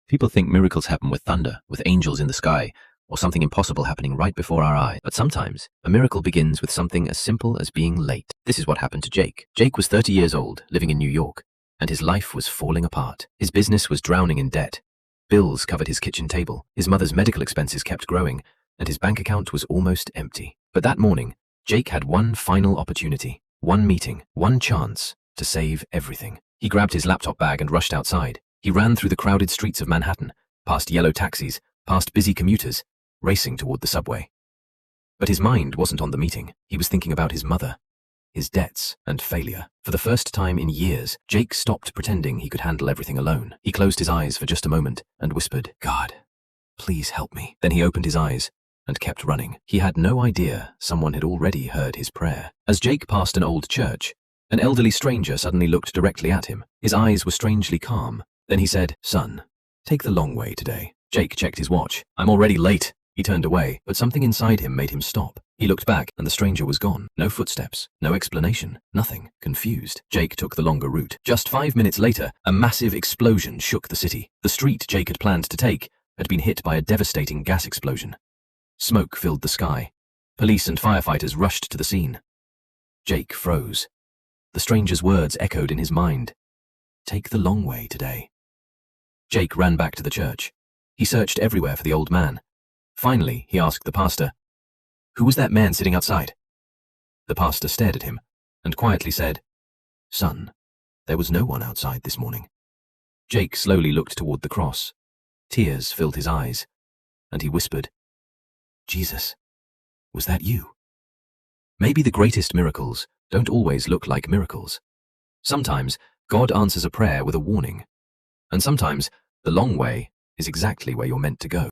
People think miracles happen with thunder, with angels in the sky, or something impossible happening right before our eyes. But sometimes, a miracle begins with something as simple as being late. This is what happened to Jake. Jake was 30 years old, living in New York, and his life was falling apart. His business was drowning in debt. Bills covered his kitchen table. His mother's medical expenses kept growing, and his bank account was almost empty. But that morning, Jake had one final opportunity, one meeting, one chance to save everything. He grabbed his laptop bag and rushed outside. He ran through the crowded streets of Manhattan, past yellow taxis, past busy commuters, racing toward the subway. But his mind wasn't on the meeting. He was thinking about his mother, his debts, and failure. For the first time in years, Jake stopped pretending he could handle everything alone. He closed his eyes for just a moment and whispered, "God, please help me." Then he opened his eyes and kept running. He had no idea someone had already heard his prayer. As Jake passed an old church, an elderly stranger suddenly looked directly at him. His eyes were strangely calm. Then he said, "Son, take the long way today." Jake checked his watch. "I'm already late." He turned away, but something inside him made him stop. He looked back, and the stranger was gone. No footsteps, no explanation, nothing. Confused, Jake took the longer route. Just 5 minutes later, a massive explosion shook the city. The street Jake had planned to take had been hit by a devastating gas explosion. Smoke filled the sky. Police and firefighters rushed to the scene. Jake froze. The stranger's words echoed in his mind. "Take the long way today." Jake ran back to the church. He searched everywhere for the old man. Finally, he asked the pastor, "Who was that man sitting outside?" The pastor stared at him and quietly said, "Son, there was no one outside this morning." Jake slowly looked toward the cross. Tears filled his eyes, and he whispered, "Jesus, was that you?" Maybe the greatest miracles don't always look like miracles. Sometimes God answers a prayer with a warning, and sometimes the long way is exactly where you're meant to go.